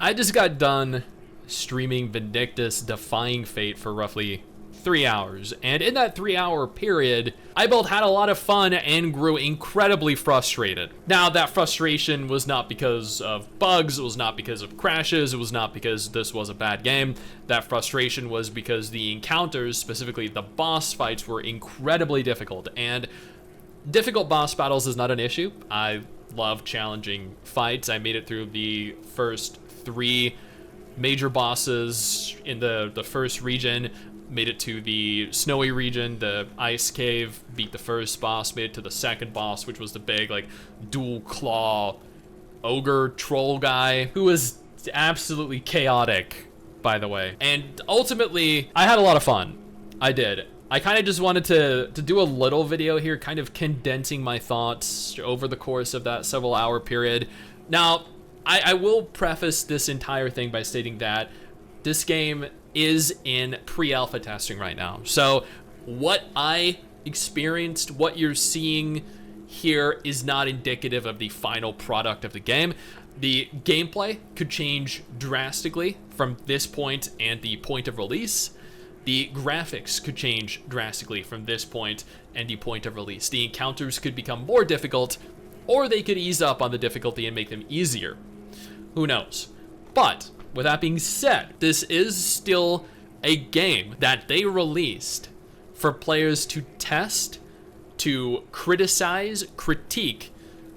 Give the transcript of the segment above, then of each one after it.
I just got done streaming Vindictus Defying Fate for roughly 3 hours, and in that 3-hour period, I both had a lot of fun and grew incredibly frustrated. Now, that frustration was not because of bugs, it was not because of crashes, it was not because this was a bad game. That frustration was because the encounters, specifically the boss fights, were incredibly difficult, and difficult boss battles is not an issue. I love challenging fights. I made it through the first 3 major bosses in the first region, made it to the snowy region, the ice cave, beat the first boss, made it to the second boss, which was the big, like, dual claw ogre troll guy, who was absolutely chaotic, by the way. And ultimately, I had a lot of fun. I did. I kind of just wanted to do a little video here, kind of condensing my thoughts over the course of that several hour period. Now, I will preface this entire thing by stating that this game is in pre-alpha testing right now. So what I experienced, what you're seeing here, is not indicative of the final product of the game. The gameplay could change drastically from this point and the point of release. The graphics could change drastically from this point and the point of release. The encounters could become more difficult, or they could ease up on the difficulty and make them easier. Who knows? But with that being said, this is still a game that they released for players to test, to criticize, critique,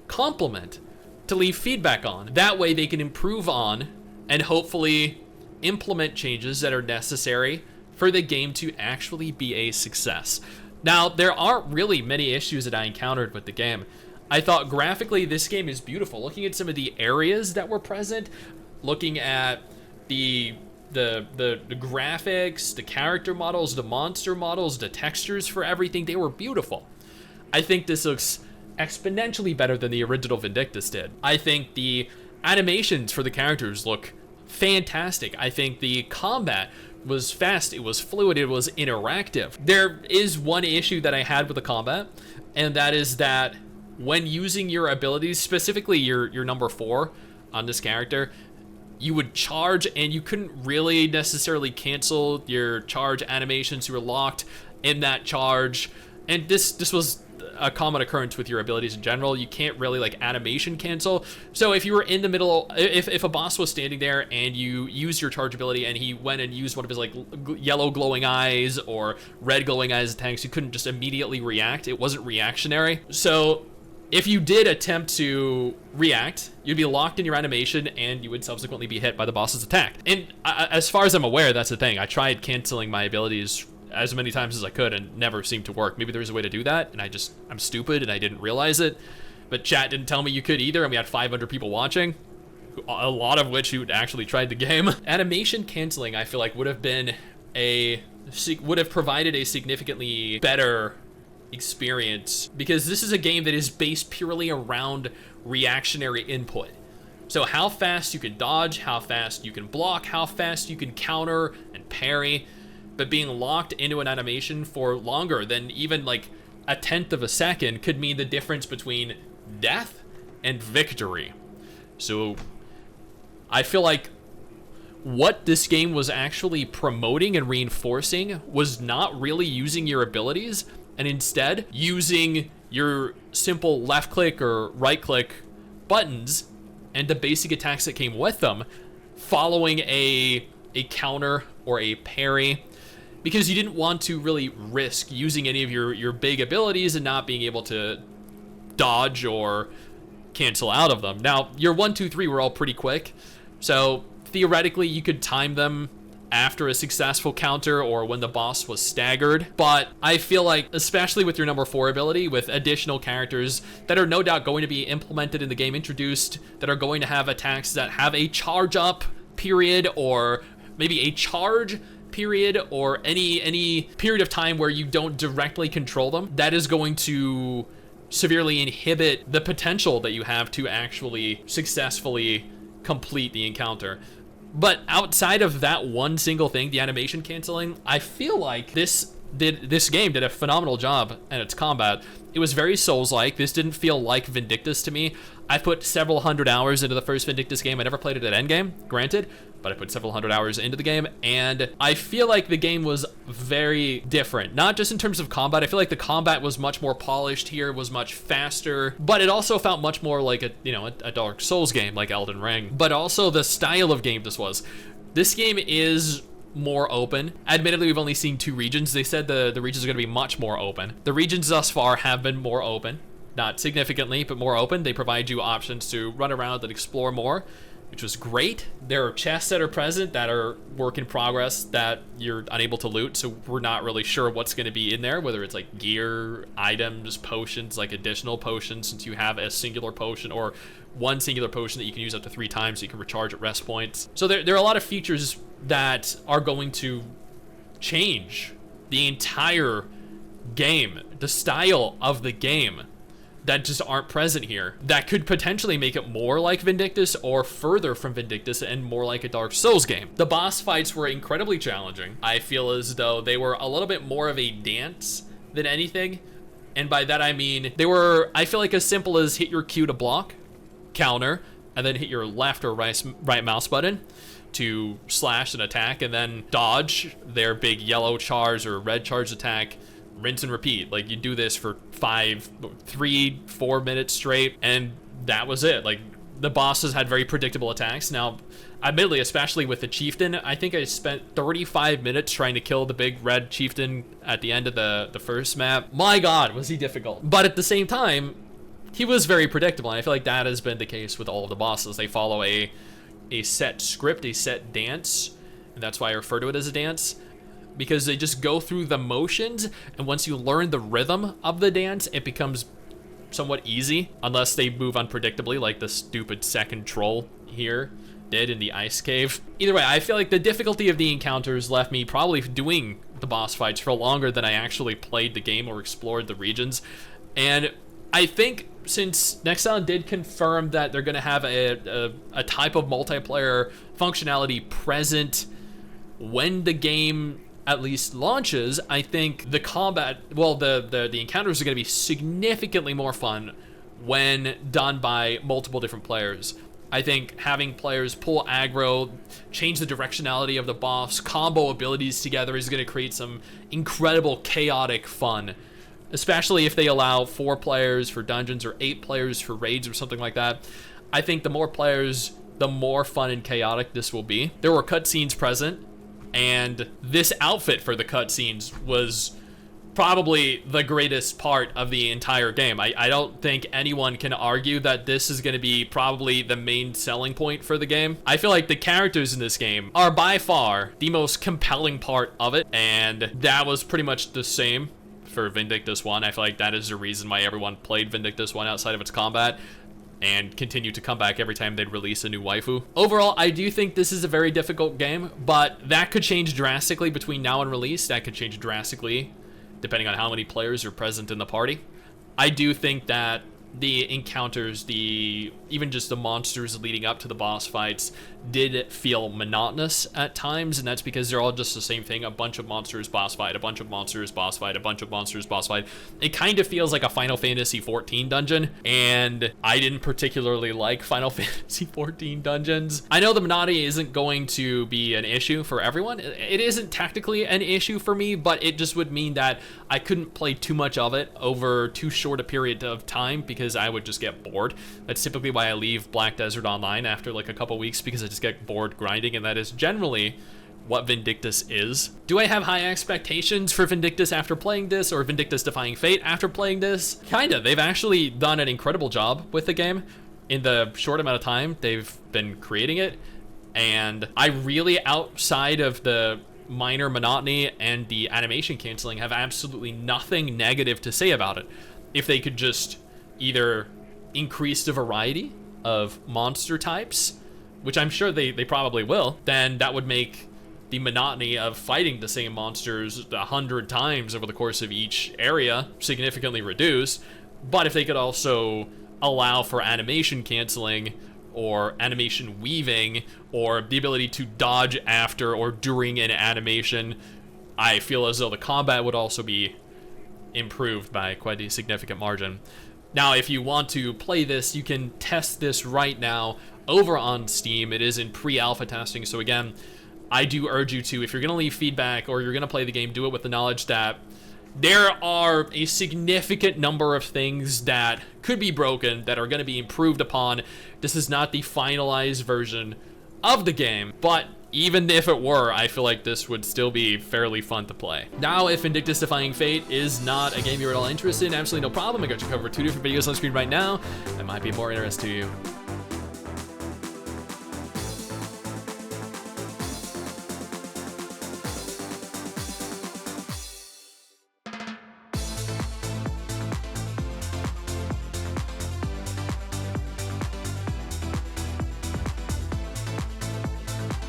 compliment, to leave feedback on. That way they can improve on and hopefully implement changes that are necessary for the game to actually be a success. Now, there aren't really many issues that I encountered with the game. I thought graphically this game is beautiful. Looking at some of the areas that were present, looking at the graphics, the character models, the monster models, the textures for everything, they were beautiful. I think this looks exponentially better than the original Vindictus did. I think the animations for the characters look fantastic. I think the combat was fast, it was fluid, it was interactive. There is one issue that I had with the combat, and that is that when using your abilities, specifically your number 4 on this character, you would charge and you couldn't really necessarily cancel your charge animations. You were locked in that charge, and this was a common occurrence with your abilities in general. You can't really like animation cancel. So if you were in the middle, if a boss was standing there and you used your charge ability and he went and used one of his like yellow glowing eyes or red glowing eyes attacks, you couldn't just immediately react. It wasn't reactionary. So if you did attempt to react, you'd be locked in your animation and you would subsequently be hit by the boss's attack. And as far as I'm aware, that's the thing. I tried canceling my abilities as many times as I could and never seemed to work. Maybe there's a way to do that and I'm stupid and I didn't realize it. But chat didn't tell me you could either, and we had 500 people watching, a lot of which who actually tried the game. Animation canceling, I feel like, would have provided a significantly better experience, because this is a game that is based purely around reactionary input. So how fast you can dodge, how fast you can block, how fast you can counter and parry, but being locked into an animation for longer than even like a 1/10 of a second could mean the difference between death and victory. So I feel like what this game was actually promoting and reinforcing was not really using your abilities, and instead using your simple left click or right click buttons and the basic attacks that came with them, following a counter or a parry, because you didn't want to really risk using any of your big abilities and not being able to dodge or cancel out of them. Now, your 1, 2, 3 were all pretty quick, so theoretically you could time them after a successful counter or when the boss was staggered. But I feel like, especially with your number 4 ability, with additional characters that are no doubt going to be implemented in the game, introduced, that are going to have attacks that have a charge up period, or maybe a charge period, or any period of time where you don't directly control them, that is going to severely inhibit the potential that you have to actually successfully complete the encounter. But outside of that one single thing, the animation canceling, I feel like this this game did a phenomenal job at its combat. It was very Souls-like. This didn't feel like Vindictus to me. I put several hundred hours into the first Vindictus game. I never played it at endgame, granted, but I put several hundred hours into the game, and I feel like the game was very different. Not just in terms of combat. I feel like the combat was much more polished here, was much faster, but it also felt much more like a Dark Souls game like Elden Ring. But also the style of game this was. This game is more open. Admittedly, we've only seen 2 regions. They said the regions are going to be much more open. The regions thus far have been more open. Not significantly, but more open. They provide you options to run around and explore more, which was great. There are chests that are present that are work in progress that you're unable to loot, so we're not really sure what's going to be in there, whether it's like gear, items, potions, like additional potions, since you have a singular potion or one singular potion that you can use up to 3 times so you can recharge at rest points. So there are a lot of features that are going to change the entire game, the style of the game, that just aren't present here, that could potentially make it more like Vindictus or further from Vindictus and more like a Dark Souls game. The boss fights were incredibly challenging. I feel as though they were a little bit more of a dance than anything, and by that I mean they were, I feel like, as simple as hit your Q to block, counter, and then hit your left or right mouse button to slash and attack, and then dodge their big yellow charge or red charge attack, rinse and repeat. Like, you do this for 3-4 minutes straight, and that was it. Like, the bosses had very predictable attacks. Now, admittedly, especially with the chieftain, I think I spent 35 minutes trying to kill the big red chieftain at the end of the first map. My god, was he difficult. But at the same time, he was very predictable, and I feel like that has been the case with all of the bosses. They follow a set script, a set dance, and that's why I refer to it as a dance, because they just go through the motions, and once you learn the rhythm of the dance, it becomes somewhat easy, unless they move unpredictably, like the stupid second troll here did in the ice cave. Either way, I feel like the difficulty of the encounters left me probably doing the boss fights for longer than I actually played the game or explored the regions. And I think since Nexon did confirm that they're going to have a type of multiplayer functionality present when the game at least launches, I think the combat, well, the encounters are going to be significantly more fun when done by multiple different players. I think having players pull aggro, change the directionality of the boss, combo abilities together is going to create some incredible chaotic fun, especially if they allow 4 players for dungeons or 8 players for raids or something like that. I think the more players, the more fun and chaotic this will be. There were cutscenes present, and this outfit for the cutscenes was probably the greatest part of the entire game. I don't think anyone can argue that this is going to be probably the main selling point for the game. I feel like the characters in this game are by far the most compelling part of it, and that was pretty much the same for Vindictus 1. I feel like that is the reason why everyone played Vindictus 1 outside of its combat and continue to come back every time they'd release a new waifu. Overall, I do think this is a very difficult game, but that could change drastically between now and release. That could change drastically depending on how many players are present in the party. I do think that the encounters, even just the monsters leading up to the boss fights, did feel monotonous at times, and that's because they're all just the same thing: a bunch of monsters, boss fight, a bunch of monsters, boss fight, a bunch of monsters, boss fight. It kind of feels like a Final Fantasy XIV dungeon, and I didn't particularly like Final Fantasy XIV dungeons. I know the monotony isn't going to be an issue for everyone. It isn't technically an issue for me, but it just would mean that I couldn't play too much of it over too short a period of time, because I would just get bored. That's typically why I leave Black Desert Online after like a couple weeks, because I just get bored grinding, and that is generally what Vindictus is. Do I have high expectations for Vindictus after playing this, or Vindictus Defying Fate after playing this? Kinda. They've actually done an incredible job with the game in the short amount of time they've been creating it, and I really, outside of the minor monotony and the animation canceling, have absolutely nothing negative to say about it. If they could just either increase the variety of monster types, which I'm sure they probably will, then that would make the monotony of fighting the same monsters 100 times over the course of each area significantly reduced. But if they could also allow for animation canceling or animation weaving, or the ability to dodge after or during an animation I feel as though the combat would also be improved by quite a significant margin. Now, if you want to play this, you can test this right now over on Steam. It is in pre-alpha testing, so again, I do urge you to, if you're going to leave feedback or you're going to play the game, do it with the knowledge that there are a significant number of things that could be broken, that are going to be improved upon. This is not the finalized version of the game, but even if it were, I feel like this would still be fairly fun to play. Now, if Vindictus Defying Fate is not a game you're at all interested in, absolutely no problem. I got you covered 2 different videos on screen right now that might be more interest to you.